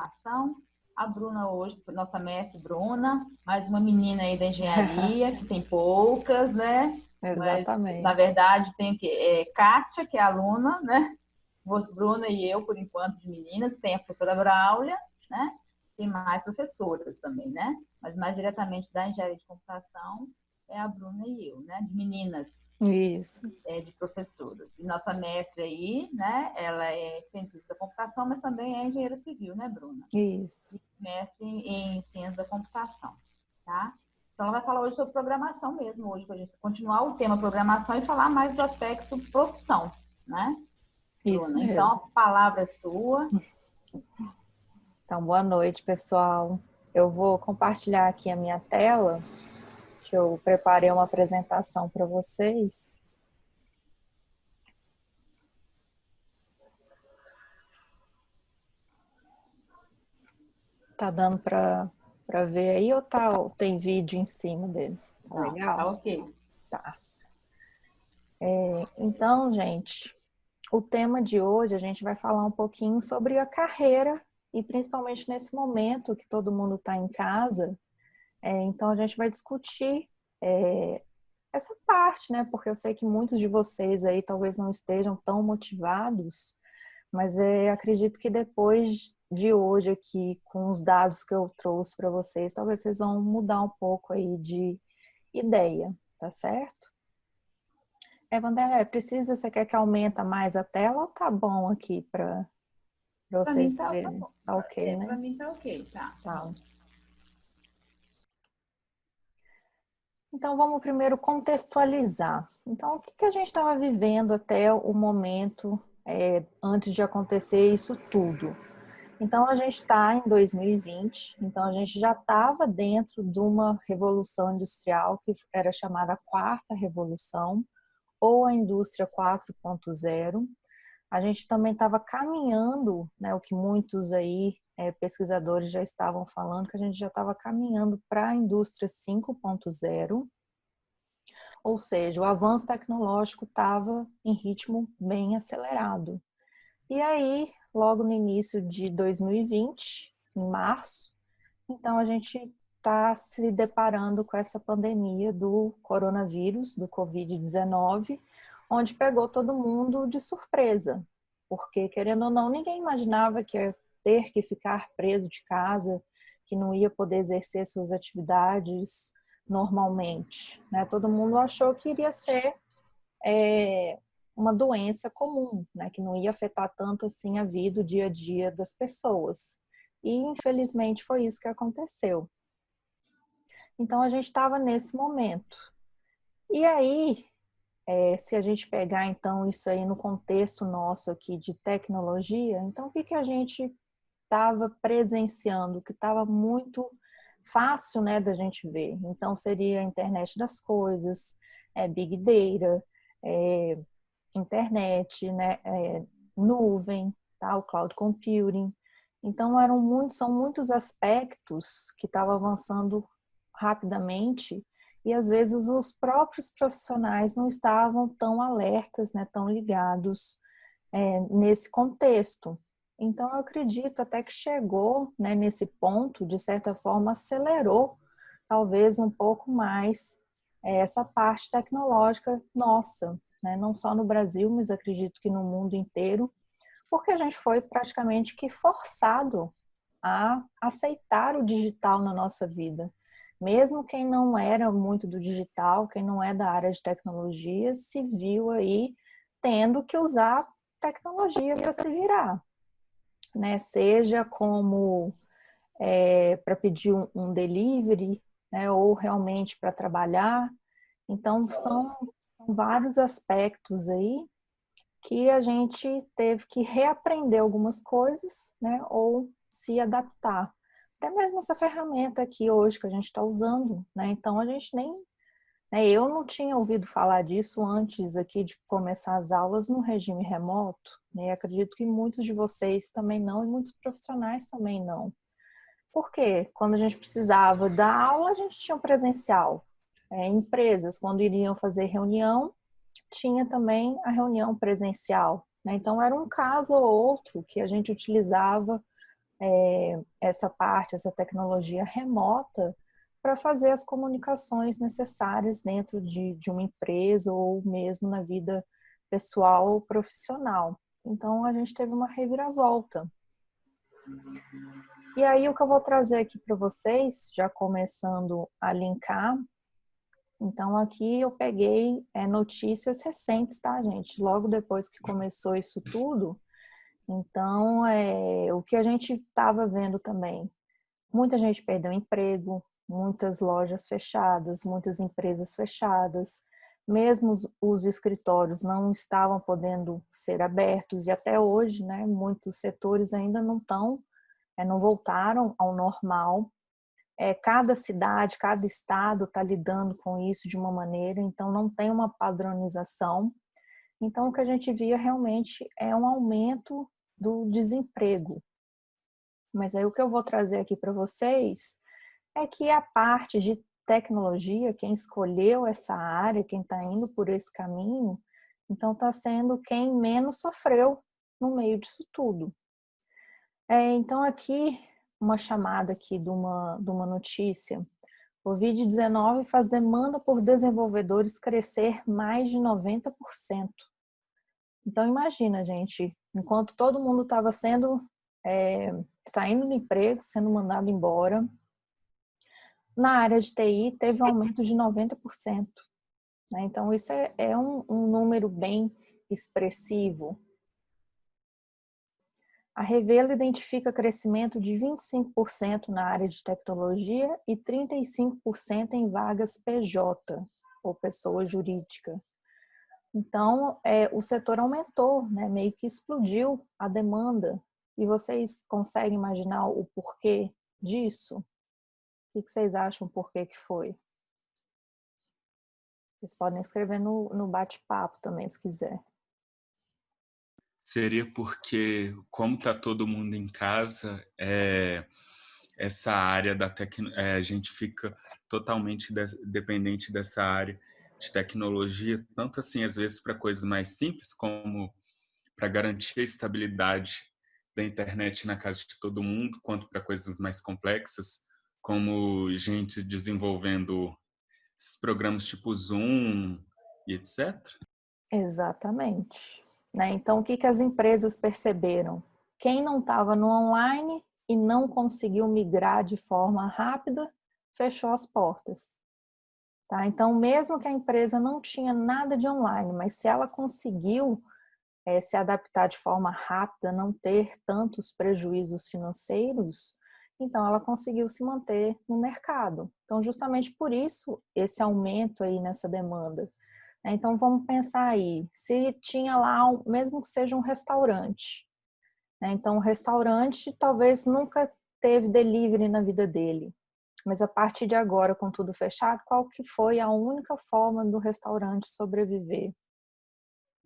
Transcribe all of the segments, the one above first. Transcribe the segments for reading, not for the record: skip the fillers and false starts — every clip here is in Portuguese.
computação. A Bruna hoje, nossa mestre Bruna, mais uma menina aí da engenharia, que tem poucas, né? Mas, na Exatamente. verdade, tem o quê? Kátia, que é aluna, né? Bruna e eu, por enquanto, de meninas. Tem a professora Braulia, né? Tem mais professoras também, né? Mas mais diretamente da engenharia de computação é a Bruna e eu, né? De meninas, Isso. de professoras. E nossa mestre aí, né? Ela é cientista da computação, mas também é engenheira civil, né, Bruna? Isso. Mestre em ciência da computação, tá? Então, ela vai falar hoje sobre programação mesmo, hoje, para a gente continuar o tema programação e falar mais do aspecto profissão, né, Isso Bruna? Então, a mesmo. palavra é sua. Então, boa noite, pessoal. Eu vou compartilhar aqui a minha tela, que eu preparei uma apresentação para vocês. Tá dando para ver aí ou tem vídeo em cima dele? Tá Não, legal? tá ok. Tá. Então, gente, o tema de hoje a gente vai falar um pouquinho sobre a carreira e principalmente nesse momento que todo mundo está em casa. Então, a gente vai discutir essa parte, né? Porque eu sei que muitos de vocês aí talvez não estejam tão motivados, mas acredito que depois de hoje aqui, com os dados que eu trouxe para vocês, talvez vocês vão mudar um pouco aí de ideia, tá certo? Vanderlei, você quer que aumenta mais a tela ou tá bom aqui para Para mim vocês tá verem? bom. Tá ok, Para né? mim tá ok, tá Tá. bom. Então vamos primeiro contextualizar. Então, o que a gente estava vivendo até o momento antes de acontecer isso tudo? Então, a gente está em 2020, então a gente já estava dentro de uma revolução industrial que era chamada Quarta Revolução, ou a Indústria 4.0. A gente também estava caminhando, né, o que muitos aí pesquisadores já estavam falando, que a gente já estava caminhando para a Indústria 5.0, ou seja, o avanço tecnológico estava em ritmo bem acelerado. E aí, logo no início de 2020, em março, então a gente está se deparando com essa pandemia do coronavírus, do Covid-19, onde pegou todo mundo de surpresa, porque, querendo ou não, ninguém imaginava que ia ter que ficar preso de casa, que não ia poder exercer suas atividades normalmente, né? Todo mundo achou que iria ser uma doença comum, né, que não ia afetar tanto assim a vida, o dia a dia das pessoas. E infelizmente foi isso que aconteceu. Então a gente estava nesse momento. E aí, se a gente pegar então isso aí no contexto nosso aqui de tecnologia, então o que a gente estava presenciando, que estava muito fácil, né, da gente ver. Então seria a internet das coisas, Big Data, internet, né, nuvem, tá? O cloud computing. Então são muitos aspectos que estavam avançando rapidamente e às vezes os próprios profissionais não estavam tão alertas, né, tão ligados nesse contexto. Então eu acredito até que chegou, né, nesse ponto, de certa forma acelerou talvez um pouco mais essa parte tecnológica nossa, né? Não só no Brasil, mas acredito que no mundo inteiro, porque a gente foi praticamente que forçado a aceitar o digital na nossa vida. Mesmo quem não era muito do digital, quem não é da área de tecnologia, se viu aí tendo que usar tecnologia para se virar, né? Seja como para pedir um delivery, né? Ou realmente para trabalhar. Então, são vários aspectos aí que a gente teve que reaprender algumas coisas, né? Ou se adaptar. Até mesmo essa ferramenta aqui hoje que a gente está usando, né? Então, a gente nem... Eu não tinha ouvido falar disso antes aqui de começar as aulas no regime remoto, né? Acredito que muitos de vocês também não e muitos profissionais também não. Por quê? Quando a gente precisava dar aula, a gente tinha um presencial. Empresas, quando iriam fazer reunião, tinha também a reunião presencial, né? Então, era um caso ou outro que a gente utilizava essa parte, essa tecnologia remota para fazer as comunicações necessárias dentro de uma empresa ou mesmo na vida pessoal ou profissional. Então, a gente teve uma reviravolta. E aí, o que eu vou trazer aqui para vocês, já começando a linkar, então aqui eu peguei notícias recentes, tá, gente? Logo depois que começou isso tudo, então o que a gente estava vendo também, muita gente perdeu emprego, muitas lojas fechadas, muitas empresas fechadas, mesmo os escritórios não estavam podendo ser abertos e até hoje, né, muitos setores ainda não voltaram ao normal. Cada cidade, cada estado está lidando com isso de uma maneira, então não tem uma padronização. Então o que a gente via realmente é um aumento do desemprego. Mas aí o que eu vou trazer aqui para vocês é que a parte de tecnologia, quem escolheu essa área, quem está indo por esse caminho, então está sendo quem menos sofreu no meio disso tudo. Então aqui, uma chamada aqui de uma notícia. Covid-19 faz demanda por desenvolvedores crescer mais de 90%. Então imagina, gente, enquanto todo mundo estava saindo do emprego, sendo mandado embora, na área de TI teve um aumento de 90%. Né? Então isso é um número bem expressivo. A Revelo identifica crescimento de 25% na área de tecnologia e 35% em vagas PJ, ou pessoa jurídica. Então, o setor aumentou, né? Meio que explodiu a demanda. E vocês conseguem imaginar o porquê disso? O que vocês acham por que foi? Vocês podem escrever no bate-papo também, se quiser. Seria porque, como está todo mundo em casa, essa área da a gente fica totalmente dependente dessa área de tecnologia, tanto assim, às vezes, para coisas mais simples, como para garantir a estabilidade da internet na casa de todo mundo, quanto para coisas mais complexas, como gente desenvolvendo esses programas tipo Zoom e etc. Exatamente. Né? Então, o que as empresas perceberam? Quem não estava no online e não conseguiu migrar de forma rápida, fechou as portas. Tá? Então, mesmo que a empresa não tinha nada de online, mas se ela conseguiu se adaptar de forma rápida, não ter tantos prejuízos financeiros, então ela conseguiu se manter no mercado. Então, justamente por isso, esse aumento aí nessa demanda. Então, vamos pensar aí, se tinha lá, mesmo que seja um restaurante, né? Então, o restaurante talvez nunca teve delivery na vida dele, mas a partir de agora, com tudo fechado, qual que foi a única forma do restaurante sobreviver?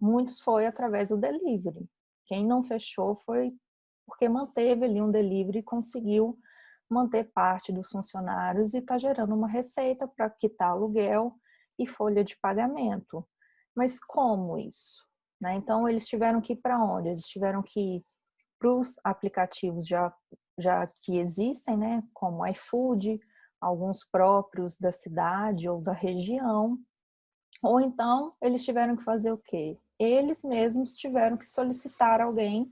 Muitos foi através do delivery. Quem não fechou foi porque manteve ali um delivery e conseguiu manter parte dos funcionários e está gerando uma receita para quitar aluguel e folha de pagamento. Mas como isso? Né? Então, eles tiveram que ir para onde? Eles tiveram que ir para os aplicativos já que existem, né? Como iFood, alguns próprios da cidade ou da região. Ou então, eles tiveram que fazer o quê? Eles mesmos tiveram que solicitar alguém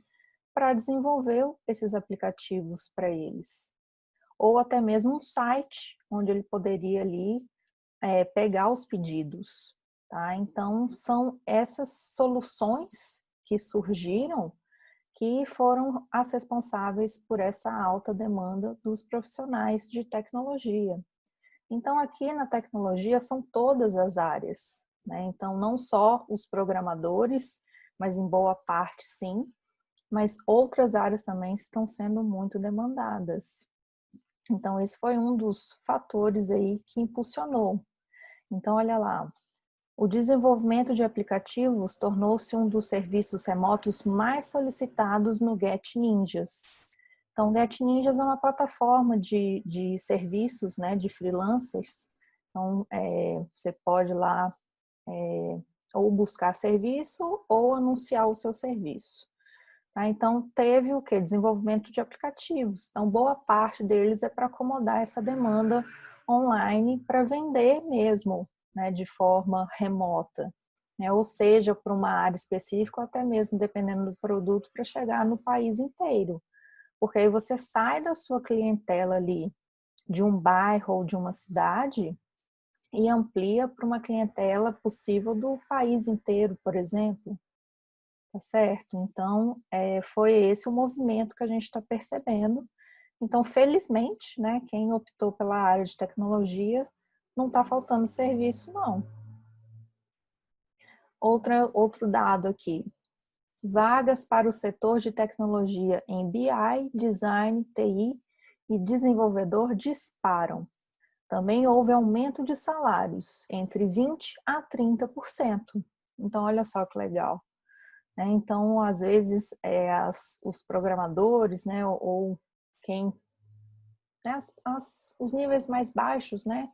para desenvolver esses aplicativos para eles. Ou até mesmo um site onde ele poderia ali pegar os pedidos. Tá? Então, são essas soluções que surgiram que foram as responsáveis por essa alta demanda dos profissionais de tecnologia. Então, aqui na tecnologia são todas as áreas, né? Então, não só os programadores, mas em boa parte sim, mas outras áreas também estão sendo muito demandadas. Então, esse foi um dos fatores aí que impulsionou. Então, olha lá, o desenvolvimento de aplicativos tornou-se um dos serviços remotos mais solicitados no Get Ninjas. Então, o Get Ninjas é uma plataforma de serviços, né, de freelancers. Então, você pode lá ou buscar serviço ou anunciar o seu serviço. Tá? Então, teve o quê? Desenvolvimento de aplicativos. Então, boa parte deles é para acomodar essa demanda online para vender mesmo, né, de forma remota, né? Ou seja, para uma área específica, ou até mesmo dependendo do produto, para chegar no país inteiro. Porque aí você sai da sua clientela ali, de um bairro ou de uma cidade, e amplia para uma clientela possível do país inteiro, por exemplo. Tá certo? Então, foi esse o movimento que a gente está percebendo. Então, felizmente, né, quem optou pela área de tecnologia, não está faltando serviço, não. Outro dado aqui. Vagas para o setor de tecnologia em BI, Design, TI e desenvolvedor disparam. Também houve aumento de salários, entre 20% a 30%. Então, olha só que legal. Então, às vezes, os programadores, né, ou quem, né, os níveis mais baixos, né,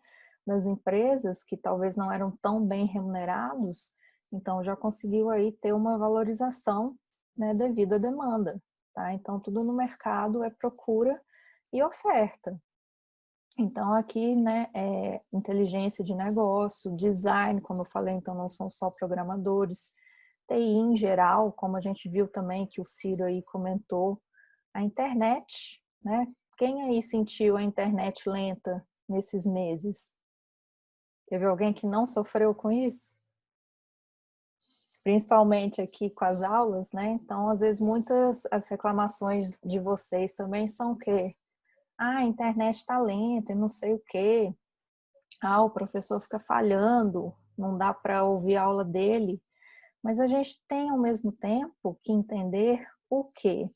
das empresas, que talvez não eram tão bem remunerados, então já conseguiu aí ter uma valorização, né, devido à demanda, tá? Então, tudo no mercado é procura e oferta. Então, aqui, né, inteligência de negócio, design, como eu falei, então não são só programadores, TI em geral, como a gente viu também que o Ciro aí comentou, a internet, né? Quem aí sentiu a internet lenta nesses meses? Teve alguém que não sofreu com isso? Principalmente aqui com as aulas, né? Então, às vezes, muitas as reclamações de vocês também são o quê? Ah, a internet está lenta e não sei o quê. Ah, o professor fica falhando, não dá para ouvir a aula dele. Mas a gente tem, ao mesmo tempo, que entender o quê?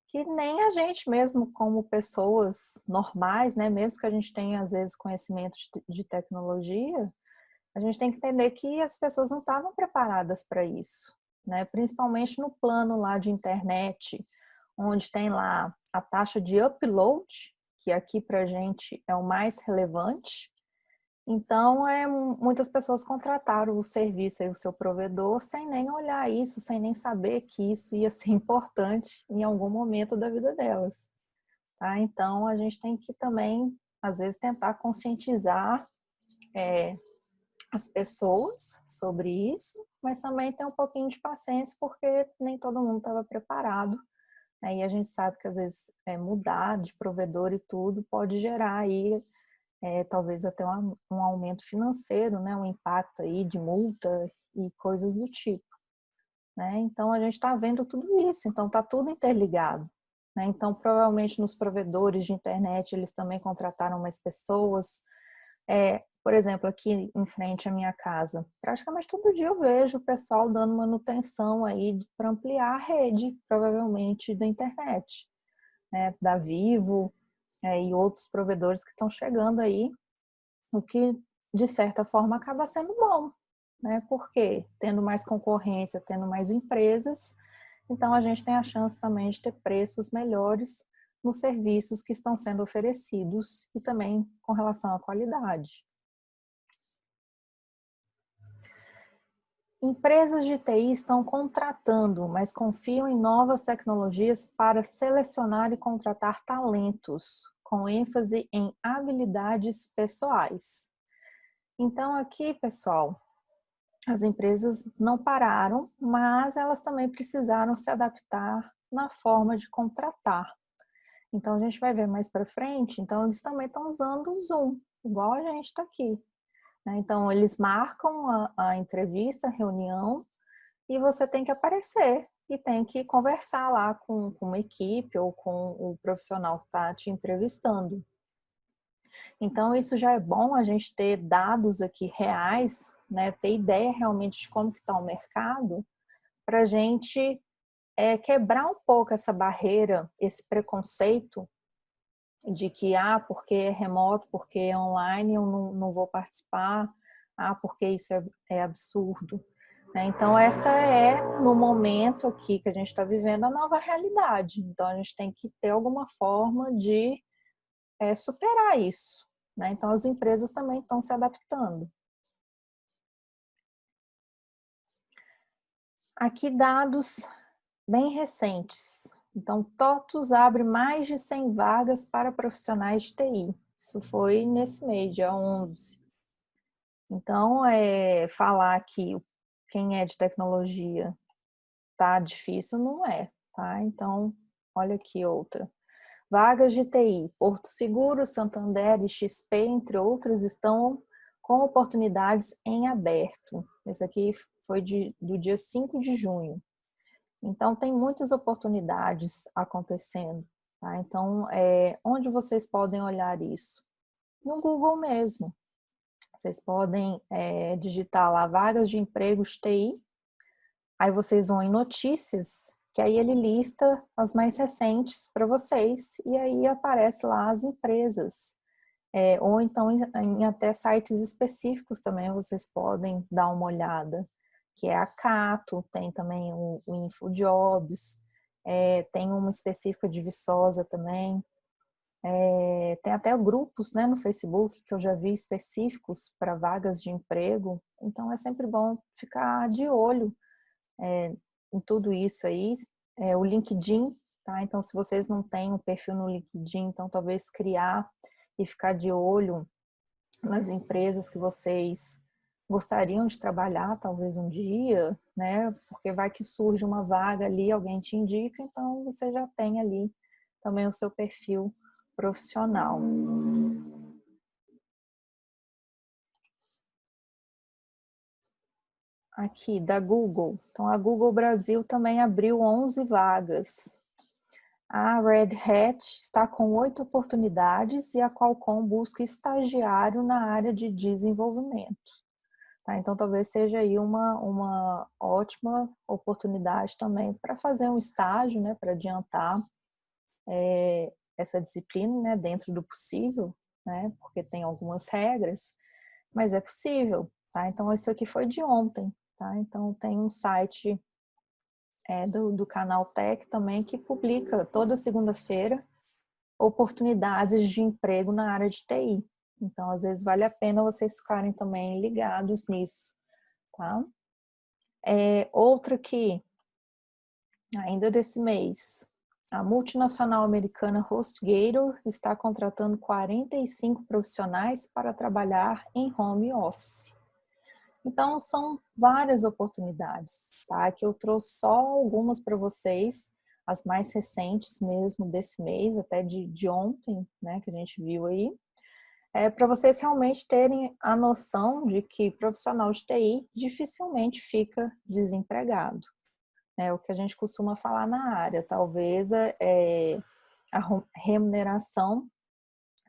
Que nem a gente mesmo, como pessoas normais, né? Mesmo que a gente tenha, às vezes, conhecimento de tecnologia, a gente tem que entender que as pessoas não estavam preparadas para isso, né? Principalmente no plano lá de internet, onde tem lá a taxa de upload, que aqui para a gente é o mais relevante. Então, muitas pessoas contrataram o serviço e o seu provedor sem nem olhar isso, sem nem saber que isso ia ser importante em algum momento da vida delas. Tá? Então, a gente tem que também, às vezes, tentar conscientizar as pessoas sobre isso, mas também ter um pouquinho de paciência, porque nem todo mundo estava preparado. Né? E a gente sabe que, às vezes, mudar de provedor e tudo pode gerar aí talvez até um aumento financeiro, né, um impacto aí de multa e coisas do tipo, né? Então a gente está vendo tudo isso, então está tudo interligado, né? Então provavelmente nos provedores de internet eles também contrataram mais pessoas. Por exemplo, aqui em frente à minha casa, praticamente todo dia eu vejo o pessoal dando manutenção aí para ampliar a rede, provavelmente da internet, né? Da Vivo, e outros provedores que estão chegando aí, o que, de certa forma, acaba sendo bom, né? Porque tendo mais concorrência, tendo mais empresas, então a gente tem a chance também de ter preços melhores nos serviços que estão sendo oferecidos e também com relação à qualidade. Empresas de TI estão contratando, mas confiam em novas tecnologias para selecionar e contratar talentos, com ênfase em habilidades pessoais. Então, aqui, pessoal, as empresas não pararam, mas elas também precisaram se adaptar na forma de contratar. Então, a gente vai ver mais para frente, então eles também estão usando o Zoom, igual a gente está aqui. Então, eles marcam a entrevista, a reunião, e você tem que aparecer e tem que conversar lá com uma equipe ou com o profissional que está te entrevistando. Então, isso já é bom a gente ter dados aqui reais, né? Ter ideia realmente de como que está o mercado, para a gente quebrar um pouco essa barreira, esse preconceito de que, porque é remoto, porque é online, eu não vou participar, porque isso é absurdo. Então, essa no momento aqui que a gente está vivendo, a nova realidade. Então, a gente tem que ter alguma forma de superar isso. Então, as empresas também estão se adaptando. Aqui dados bem recentes. Então, TOTUS abre mais de 100 vagas para profissionais de TI. Isso foi nesse mês, dia 11. Então, falar que quem é de tecnologia tá difícil, não é, tá? Então, olha aqui outra. Vagas de TI, Porto Seguro, Santander e XP, entre outros, estão com oportunidades em aberto. Esse aqui foi do dia 5 de junho. Então, tem muitas oportunidades acontecendo, tá? Então, onde vocês podem olhar isso? No Google mesmo. Vocês podem digitar lá vagas de empregos TI, aí vocês vão em notícias, que aí ele lista as mais recentes para vocês, e aí aparece lá as empresas. Ou então em até sites específicos também vocês podem dar uma olhada, que é a Cato, tem também o InfoJobs, tem uma específica de Viçosa também. Tem até grupos, né, no Facebook que eu já vi específicos para vagas de emprego, então é sempre bom ficar de olho em tudo isso aí. O LinkedIn, tá? Então, se vocês não têm um perfil no LinkedIn, então talvez criar e ficar de olho nas empresas que vocês gostariam de trabalhar, talvez um dia, né? Porque vai que surge uma vaga ali, alguém te indica, então você já tem ali também o seu perfil profissional. Aqui, da Google. Então, a Google Brasil também abriu 11 vagas. A Red Hat está com 8 oportunidades e a Qualcomm busca estagiário na área de desenvolvimento. Tá? Então, talvez seja aí uma ótima oportunidade também para fazer um estágio, né, para adiantar essa disciplina, né, dentro do possível, né, porque tem algumas regras, mas é possível. Tá? Então, isso aqui foi de ontem. Tá? Então, tem um site do canal Tech também que publica toda segunda-feira oportunidades de emprego na área de TI. Então, às vezes, vale a pena vocês ficarem também ligados nisso, tá? Outra que, ainda desse mês, a multinacional americana HostGator está contratando 45 profissionais para trabalhar em home office. Então, são várias oportunidades, tá? Que eu trouxe só algumas para vocês, as mais recentes mesmo desse mês, até de ontem, né, que a gente viu aí, para vocês realmente terem a noção de que profissional de TI dificilmente fica desempregado. É o que a gente costuma falar na área, talvez a remuneração,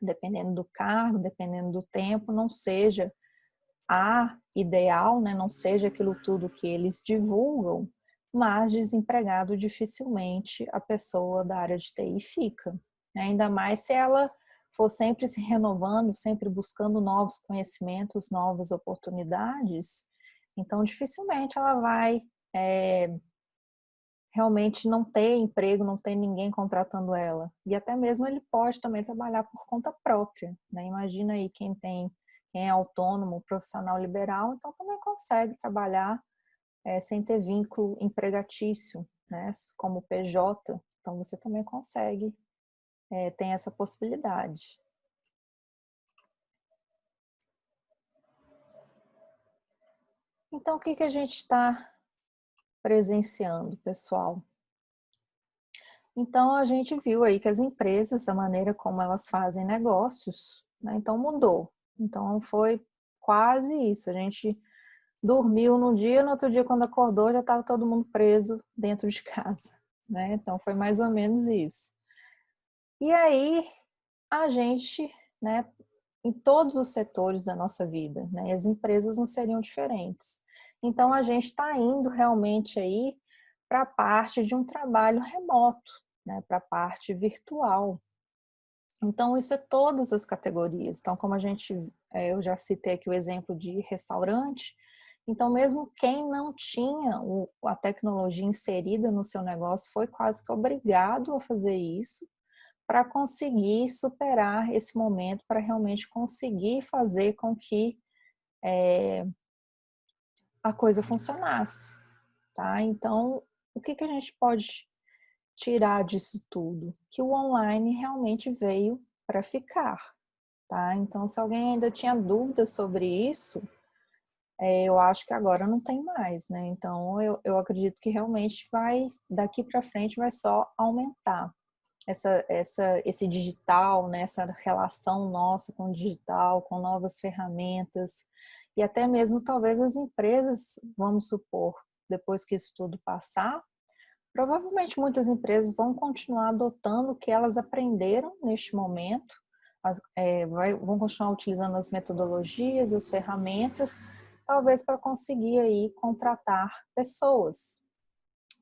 dependendo do cargo, dependendo do tempo, não seja a ideal, né, não seja aquilo tudo que eles divulgam, mas desempregado dificilmente a pessoa da área de TI fica. Ainda mais se ela for sempre se renovando, sempre buscando novos conhecimentos, novas oportunidades, então dificilmente ela vai realmente não ter emprego, não ter ninguém contratando ela. E até mesmo ele pode também trabalhar por conta própria, né? Imagina aí quem é autônomo, profissional liberal, então também consegue trabalhar sem ter vínculo empregatício, né? Como PJ, então você também consegue, tem essa possibilidade. Então, o que a gente está presenciando, pessoal? Então, a gente viu aí que as empresas, a maneira como elas fazem negócios, né, então mudou. Então, foi quase isso. A gente dormiu num dia, no outro dia, quando acordou, já estava todo mundo preso dentro de casa, né? Então, foi mais ou menos isso. E aí, a gente, né, em todos os setores da nossa vida, né, as empresas não seriam diferentes. Então, a gente está indo realmente aí para a parte de um trabalho remoto, né, para a parte virtual. Então, isso é todas as categorias. Então, como eu já citei aqui o exemplo de restaurante, então mesmo quem não tinha a tecnologia inserida no seu negócio foi quase que obrigado a fazer isso para conseguir superar esse momento, para realmente conseguir fazer com que a coisa funcionasse, tá? Então, o que que a gente pode tirar disso tudo? Que o online realmente veio para ficar, tá? Então, se alguém ainda tinha dúvidas sobre isso, eu acho que agora não tem mais, né? Então, eu acredito que realmente vai, daqui para frente, vai só aumentar esse digital, né? Essa relação nossa com o digital, com novas ferramentas, e até mesmo talvez as empresas, vamos supor, depois que isso tudo passar, provavelmente muitas empresas vão continuar adotando o que elas aprenderam neste momento, vão continuar utilizando as metodologias, as ferramentas, talvez para conseguir aí contratar pessoas,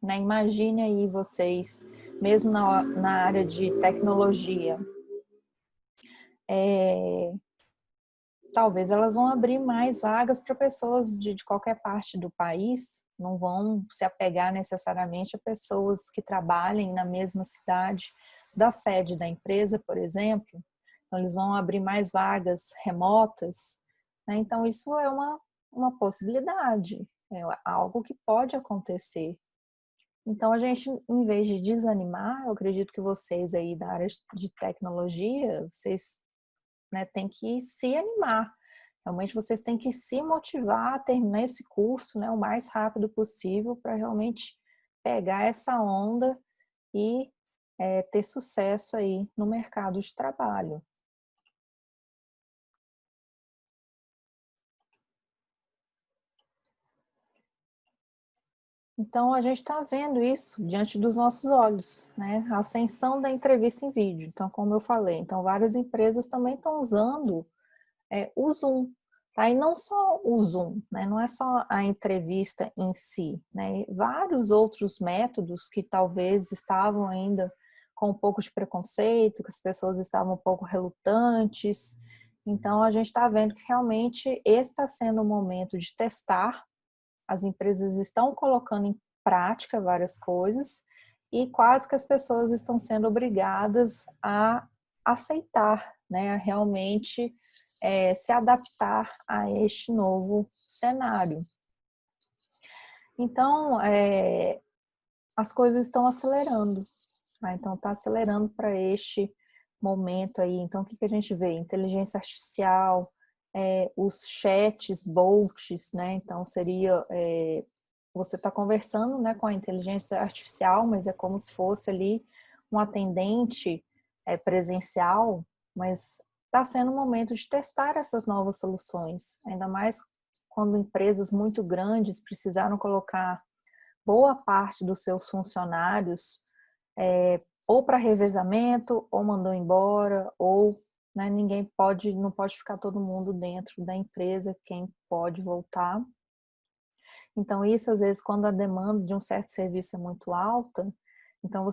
né? Imagine aí vocês, mesmo na área de tecnologia, talvez elas vão abrir mais vagas para pessoas de qualquer parte do país, não vão se apegar necessariamente a pessoas que trabalhem na mesma cidade da sede da empresa, por exemplo. Então, eles vão abrir mais vagas remotas, né? Então, isso é uma possibilidade, é algo que pode acontecer. Então, a gente, em vez de desanimar, eu acredito que vocês aí da área de tecnologia, vocês, né, têm que se animar. Realmente, vocês têm que se motivar a terminar esse curso, né, o mais rápido possível para realmente pegar essa onda e ter sucesso aí no mercado de trabalho. Então, a gente está vendo isso diante dos nossos olhos, né? A ascensão da entrevista em vídeo. Então, como eu falei, então várias empresas também estão usando o Zoom, tá? E não só o Zoom, né? Não é só a entrevista em si, né? Vários outros métodos que talvez estavam ainda com um pouco de preconceito, que as pessoas estavam um pouco relutantes. Então, a gente está vendo que realmente esse está sendo o momento de testar. As empresas estão colocando em prática várias coisas e quase que as pessoas estão sendo obrigadas a aceitar, né, a realmente se adaptar a este novo cenário. Então, as coisas estão acelerando, tá? Então está acelerando para este momento aí. Então, o que a gente vê? Inteligência artificial, os chats, bots, né? Então, seria você está conversando, né, com a inteligência artificial, mas é como se fosse ali um atendente presencial, mas está sendo um momento de testar essas novas soluções, ainda mais quando empresas muito grandes precisaram colocar boa parte dos seus funcionários ou para revezamento, ou mandou embora, ou, né, não pode ficar todo mundo dentro da empresa, quem pode voltar. Então, isso às vezes, quando a demanda de um certo serviço é muito alta, então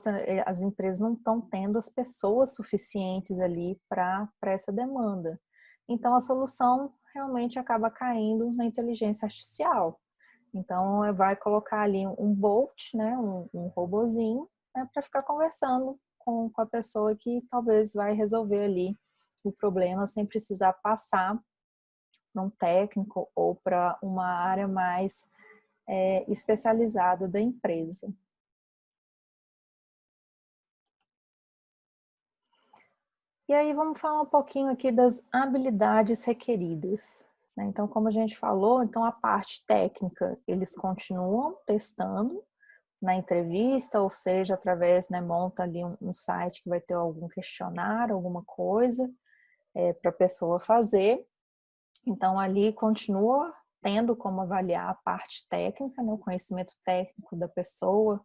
as empresas não estão tendo as pessoas suficientes ali para essa demanda. Então, a solução realmente acaba caindo na inteligência artificial. Então, vai colocar ali um bot, né, um robozinho, né, para ficar conversando com a pessoa que talvez vai resolver ali o problema sem precisar passar para um técnico ou para uma área mais especializada da empresa. E aí vamos falar um pouquinho aqui das habilidades requeridas, né? Então, como a gente falou, então a parte técnica eles continuam testando na entrevista, ou seja, através, né, monta ali um site que vai ter algum questionário, alguma coisa para a pessoa fazer. Então, ali continua tendo como avaliar a parte técnica, né, o conhecimento técnico da pessoa,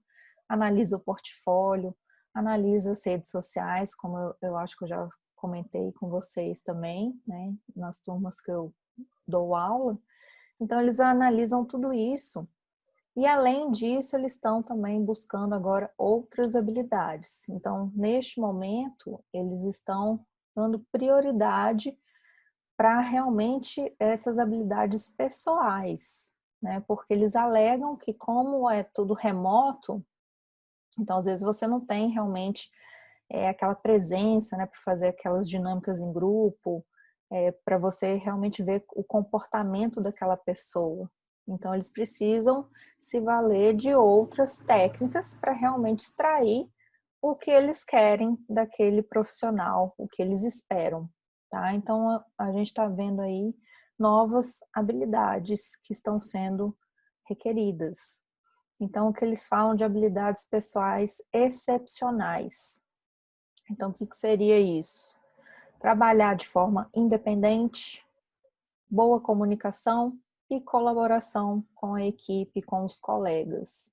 analisa o portfólio, analisa as redes sociais, como eu acho que eu já comentei com vocês também, né, nas turmas que eu dou aula. Então, eles analisam tudo isso. E, além disso, eles estão também buscando agora outras habilidades. Então, neste momento, eles estão dando prioridade para realmente essas habilidades pessoais, né? Porque eles alegam que, como é tudo remoto, então às vezes você não tem realmente aquela presença, né, para fazer aquelas dinâmicas em grupo, para você realmente ver o comportamento daquela pessoa. Então, eles precisam se valer de outras técnicas para realmente extrair o que eles querem daquele profissional, o que eles esperam, tá? Então, a gente está vendo aí novas habilidades que estão sendo requeridas. Então, o que eles falam de habilidades pessoais excepcionais. Então, o que seria isso? Trabalhar de forma independente, boa comunicação e colaboração com a equipe, com os colegas.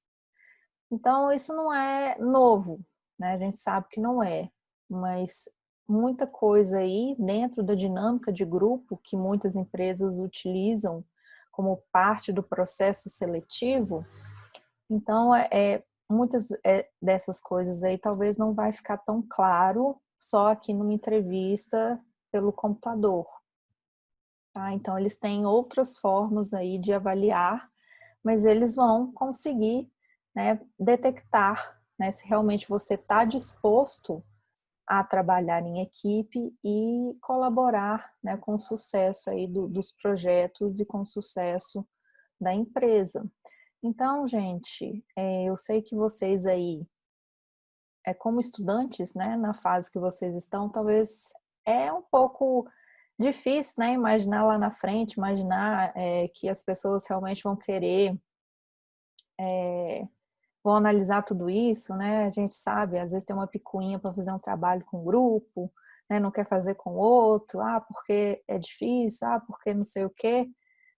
Então, isso não é novo, né? A gente sabe que não é, mas muita coisa aí dentro da dinâmica de grupo que muitas empresas utilizam como parte do processo seletivo. Então, muitas dessas coisas aí talvez não vai ficar tão claro só aqui numa entrevista pelo computador. Tá? Então, eles têm outras formas aí de avaliar, mas eles vão conseguir, né, detectar, né, se realmente você está disposto a trabalhar em equipe e colaborar, né, com o sucesso aí dos projetos e com o sucesso da empresa. Então, gente, eu sei que vocês aí, como estudantes, né, na fase que vocês estão, talvez é um pouco difícil, né, imaginar lá na frente, imaginar que as pessoas realmente vão querer, vão analisar tudo isso, né, a gente sabe, às vezes tem uma picuinha para fazer um trabalho com um grupo, né, não quer fazer com outro, porque é difícil, porque não sei o quê,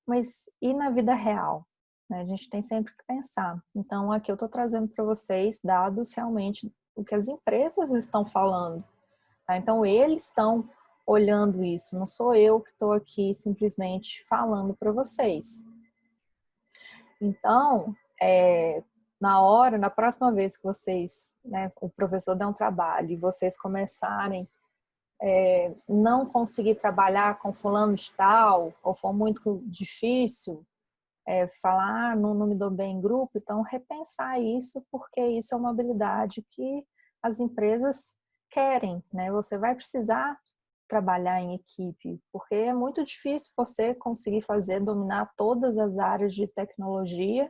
mas e na vida real? A gente tem sempre que pensar. Então, aqui eu estou trazendo para vocês dados realmente o que as empresas estão falando. Tá? Então, eles estão olhando isso. Não sou eu que estou aqui simplesmente falando para vocês. Então, na próxima vez que vocês, né, o professor der um trabalho e vocês começarem não conseguir trabalhar com fulano de tal, ou for muito difícil, falar, não me dou bem em grupo, então repensar isso, porque isso é uma habilidade que as empresas querem, né? Você vai precisar trabalhar em equipe, porque é muito difícil você conseguir dominar todas as áreas de tecnologia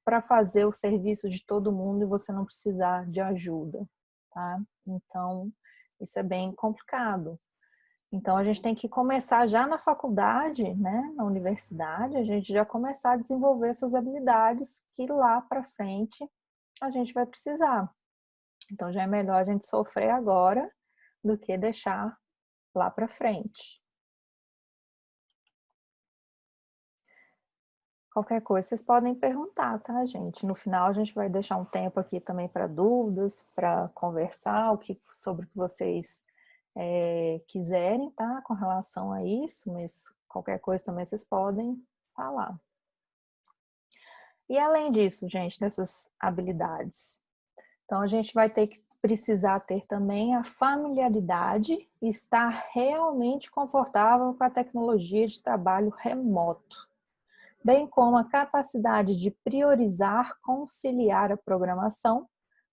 para fazer o serviço de todo mundo e você não precisar de ajuda, tá? Então, isso é bem complicado. Então, a gente tem que começar já na faculdade, né, na universidade, a gente já começar a desenvolver essas habilidades que lá para frente a gente vai precisar. Então, já é melhor a gente sofrer agora do que deixar lá para frente. Qualquer coisa, vocês podem perguntar, tá, gente? No final, a gente vai deixar um tempo aqui também para dúvidas, para conversar sobre o que vocês quiserem, tá? Com relação a isso, mas qualquer coisa também vocês podem falar. E além disso, gente, dessas habilidades, então a gente vai precisar ter também a familiaridade e estar realmente confortável com a tecnologia de trabalho remoto, bem como a capacidade de priorizar, conciliar a programação,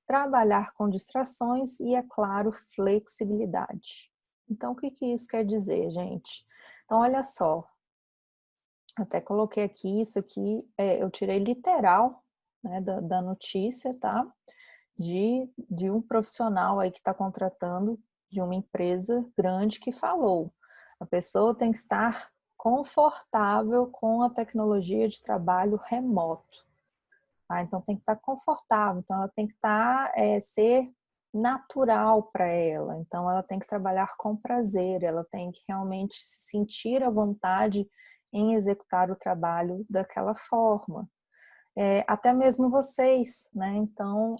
trabalhar com distrações e, é claro, flexibilidade. Então, o que isso quer dizer, gente? Então, olha só, até coloquei aqui, isso aqui eu tirei literal, né, da notícia, tá? De um profissional aí que está contratando de uma empresa grande que falou. A pessoa tem que estar confortável com a tecnologia de trabalho remoto. Tá? Então, tem que estar confortável. Então, ela tem que ser natural para ela. Então, ela tem que trabalhar com prazer. Ela tem que realmente se sentir à vontade em executar o trabalho daquela forma. Até mesmo vocês, né? Então,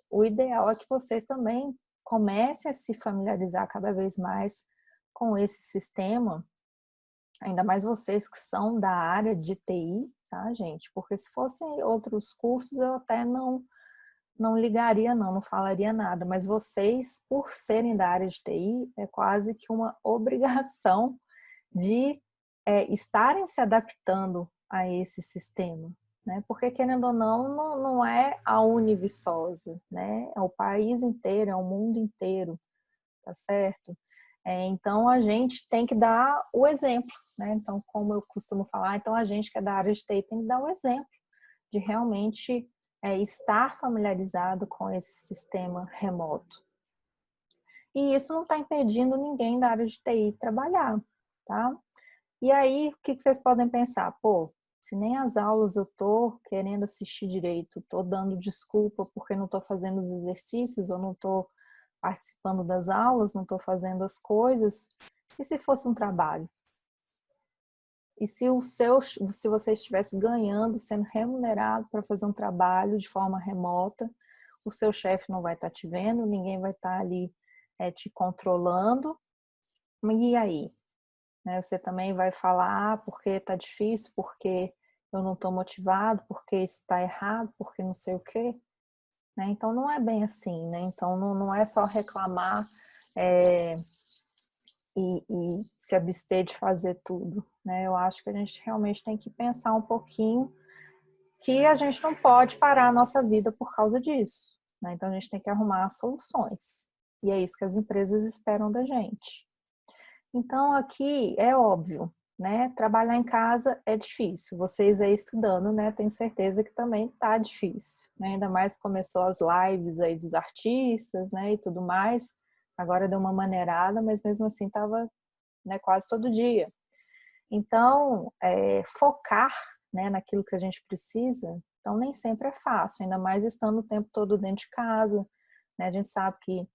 o ideal é que vocês também comecem a se familiarizar cada vez mais com esse sistema, ainda mais vocês que são da área de TI, tá, gente? Porque se fossem outros cursos, eu até não ligaria, não falaria nada, mas vocês, por serem da área de TI, é quase que uma obrigação de estarem se adaptando a esse sistema, né? Porque, querendo ou não é a Univiçosa, né? É o país inteiro, é o mundo inteiro, tá certo? Então, a gente tem que dar o exemplo, né? Então, como eu costumo falar, então a gente que é da área de TI tem que dar o exemplo de realmente estar familiarizado com esse sistema remoto. E isso não está impedindo ninguém da área de TI trabalhar, tá? E aí, o que vocês podem pensar? Pô, se nem as aulas eu tô querendo assistir direito, tô dando desculpa porque não tô fazendo os exercícios, ou não tô participando das aulas, não tô fazendo as coisas. E se fosse um trabalho? E se se você estivesse ganhando, sendo remunerado para fazer um trabalho de forma remota, o seu chefe não vai estar te vendo, ninguém vai estar ali te controlando. E aí? Né? Você também vai falar porque está difícil, porque eu não estou motivado, porque isso está errado, porque não sei o quê. Né? Então, não é bem assim. Né? Então, não é só reclamar e se abster de fazer tudo. Né? Eu acho que a gente realmente tem que pensar um pouquinho que a gente não pode parar a nossa vida por causa disso. Né? Então, a gente tem que arrumar soluções. E é isso que as empresas esperam da gente. Então, aqui é óbvio, né? Trabalhar em casa é difícil. Vocês aí estudando, né? Tenho certeza que também tá difícil, né? Ainda mais que começou as lives aí dos artistas, né? E tudo mais. Agora deu uma maneirada, mas mesmo assim tava, né, quase todo dia. Então, focar, né, naquilo que a gente precisa, então nem sempre é fácil, ainda mais estando o tempo todo dentro de casa, né? A gente sabe que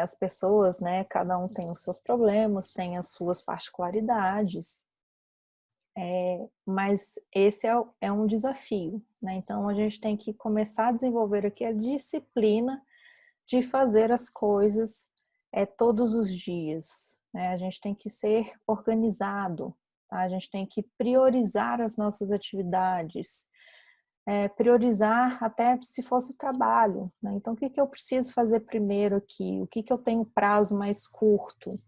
as pessoas, né, cada um tem os seus problemas, tem as suas particularidades, mas esse é um desafio, né? Então a gente tem que começar a desenvolver aqui a disciplina de fazer as coisas todos os dias, né? A gente tem que ser organizado, tá? A gente tem que priorizar as nossas atividades, priorizar até se fosse o trabalho, né? Então, o que eu preciso fazer primeiro aqui? O que eu tenho prazo mais curto?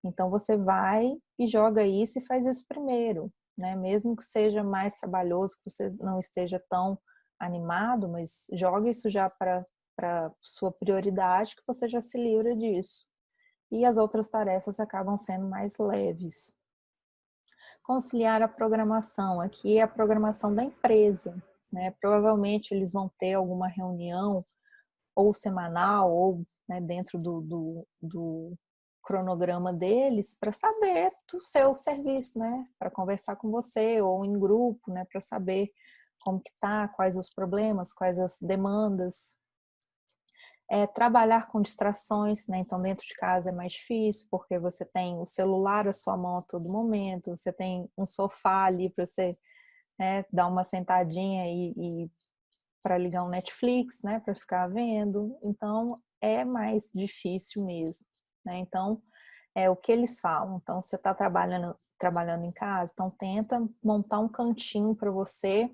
Então, você vai e joga isso e faz isso primeiro, né? Mesmo que seja mais trabalhoso, que você não esteja tão animado, mas joga isso já para sua prioridade, que você já se livra disso. E as outras tarefas acabam sendo mais leves. Conciliar a programação, aqui é a programação da empresa, né? Provavelmente eles vão ter alguma reunião ou semanal ou, né, dentro do cronograma deles para saber do seu serviço, né? Para conversar com você ou em grupo, né? Para saber como que tá, quais os problemas, quais as demandas. Trabalhar com distrações, né? Então dentro de casa é mais difícil porque você tem o celular à sua mão a todo momento, você tem um sofá ali para você, né, dar uma sentadinha e para ligar um Netflix, né, para ficar vendo. Então é mais difícil mesmo, né? Então é o que eles falam. Então você está trabalhando em casa, então tenta montar um cantinho para você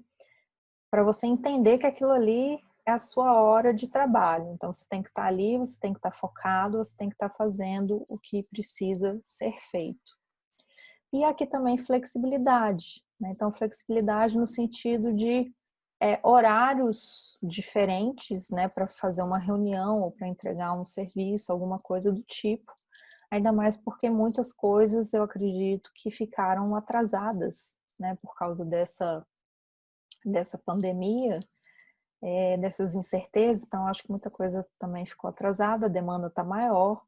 entender que aquilo ali é a sua hora de trabalho. Então você tem que estar ali, você tem que estar focado, você tem que estar fazendo o que precisa ser feito. E aqui também flexibilidade, né? Então flexibilidade no sentido de horários diferentes, né, para fazer uma reunião ou para entregar um serviço, alguma coisa do tipo. Ainda mais porque muitas coisas eu acredito que ficaram atrasadas, né, por causa dessa pandemia, dessas incertezas. Então acho que muita coisa também ficou atrasada, a demanda está maior.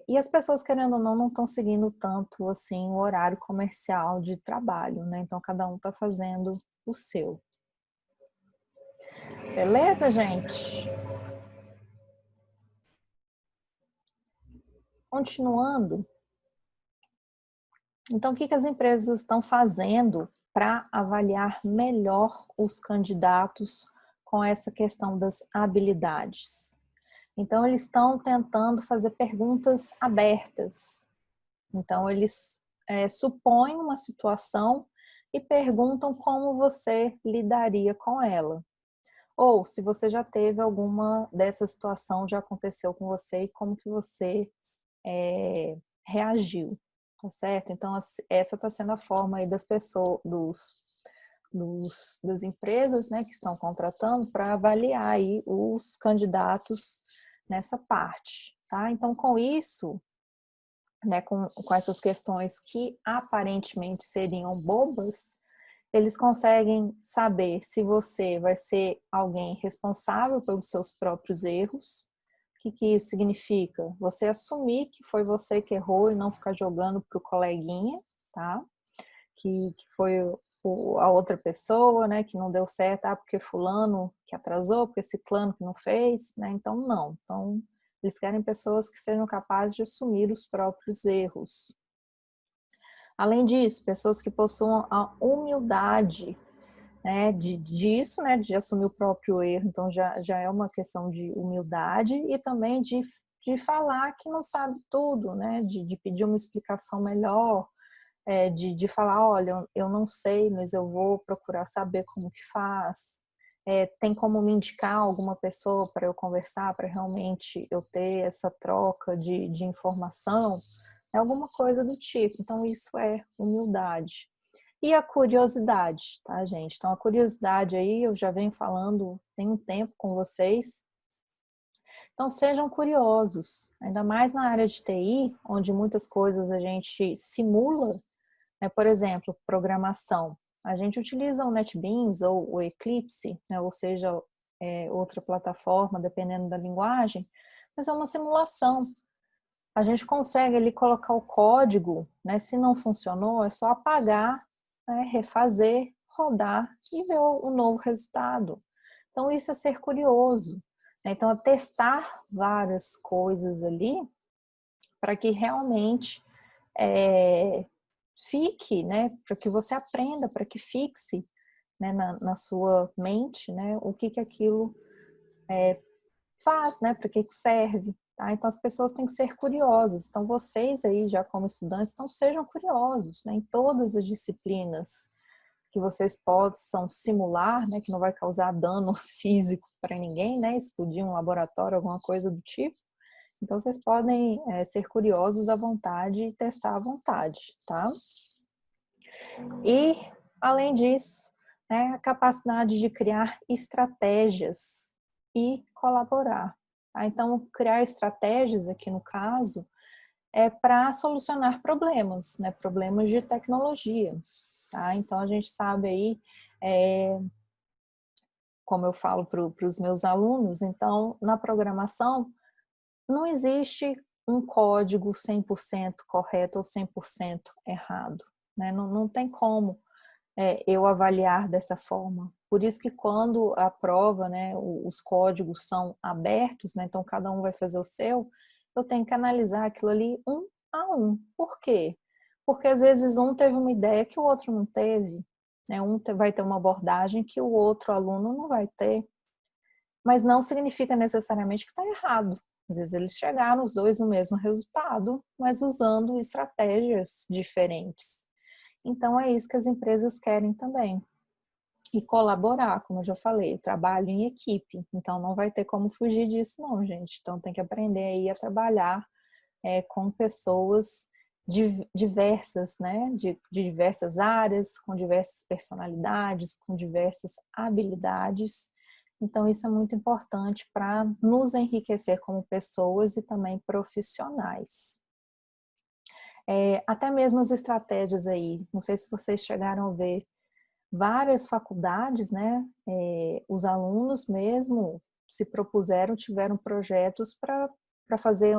E as pessoas, querendo ou não estão seguindo tanto assim o horário comercial de trabalho, né? Então cada um está fazendo o seu. Beleza, gente? Continuando. Então, o que as empresas estão fazendo para avaliar melhor os candidatos com essa questão das habilidades? Então, eles estão tentando fazer perguntas abertas. Então, eles supõem uma situação e perguntam como você lidaria com ela. Ou se você já teve alguma dessa situação, já aconteceu com você e como que você reagiu, tá certo? Então, essa está sendo a forma aí das pessoas, das empresas, né, que estão contratando para avaliar aí os candidatos nessa parte, tá? Então, com isso, né, com essas questões que aparentemente seriam bobas, eles conseguem saber se você vai ser alguém responsável pelos seus próprios erros. O que isso significa? Você assumir que foi você que errou e não ficar jogando para o coleguinha, tá? Que foi a outra pessoa, né, que não deu certo, porque fulano que atrasou, porque ciclano que não fez, né? Então, não. Então, eles querem pessoas que sejam capazes de assumir os próprios erros. Além disso, pessoas que possuam a humildade, né, disso, né, de assumir o próprio erro. Então, já é uma questão de humildade e também de falar que não sabe tudo, né, de pedir uma explicação melhor, de falar, olha, eu não sei, mas eu vou procurar saber como que faz. Tem como me indicar alguma pessoa para eu conversar, para realmente eu ter essa troca de informação? É alguma coisa do tipo. Então, isso é humildade. E a curiosidade, tá, gente? Então, a curiosidade aí, eu já venho falando tem um tempo com vocês. Então, sejam curiosos, ainda mais na área de TI, onde muitas coisas a gente simula, né? Por exemplo, programação. A gente utiliza o NetBeans ou o Eclipse, né? Ou seja, outra plataforma, dependendo da linguagem, mas é uma simulação. A gente consegue ali colocar o código, né? Se não funcionou, é só apagar, né? Refazer, rodar e ver o novo resultado. Então, isso é ser curioso, né? Então, é testar várias coisas ali para que realmente fique, né? Para que você aprenda, para que fixe, né? na sua mente, né? O que aquilo faz, né? Para que serve. Tá? Então, as pessoas têm que ser curiosas. Então, vocês aí, já como estudantes, então sejam curiosos, né? Em todas as disciplinas que vocês possam simular, né? Que não vai causar dano físico para ninguém, né? Explodir um laboratório, alguma coisa do tipo. Então, vocês podem ser curiosos à vontade e testar à vontade, tá? E, além disso, né, a capacidade de criar estratégias e colaborar. Tá? Então, criar estratégias aqui no caso é para solucionar problemas, né? Problemas de tecnologia. Tá? Então, a gente sabe aí, como eu falo para os meus alunos, então, na programação, não existe um código 100% correto ou 100% errado. Né? Não tem como eu avaliar dessa forma. Por isso que quando a prova, né, os códigos são abertos, né, então cada um vai fazer o seu, eu tenho que analisar aquilo ali um a um. Por quê? Porque às vezes um teve uma ideia que o outro não teve, né? Um vai ter uma abordagem que o outro aluno não vai ter. Mas não significa necessariamente que está errado. Às vezes eles chegaram os dois no mesmo resultado, mas usando estratégias diferentes. Então é isso que as empresas querem também. E colaborar, como eu já falei, trabalho em equipe. Então não vai ter como fugir disso não, gente. Então tem que aprender aí a trabalhar com pessoas diversas, né? De diversas áreas, com diversas personalidades, com diversas habilidades. Então isso é muito importante para nos enriquecer como pessoas e também profissionais. Até mesmo as estratégias aí, não sei se vocês chegaram a ver, várias faculdades, né, os alunos mesmo se propuseram, tiveram projetos para fazer,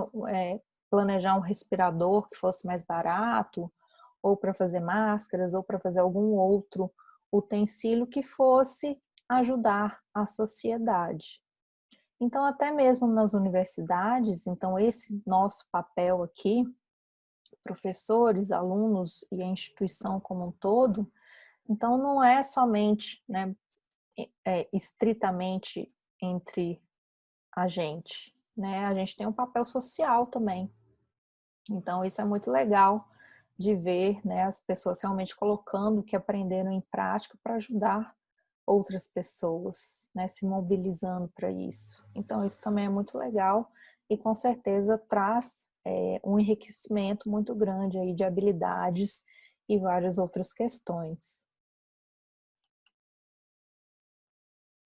planejar um respirador que fosse mais barato, ou para fazer máscaras, ou para fazer algum outro utensílio que fosse ajudar a sociedade. Então, até mesmo nas universidades, então esse nosso papel aqui, professores, alunos e a instituição como um todo, então não é somente, né, estritamente entre a gente, né? A gente tem um papel social também. Então isso é muito legal de ver, né, as pessoas realmente colocando o que aprenderam em prática para ajudar outras pessoas, né, se mobilizando para isso. Então isso também é muito legal e com certeza traz um enriquecimento muito grande aí de habilidades e várias outras questões.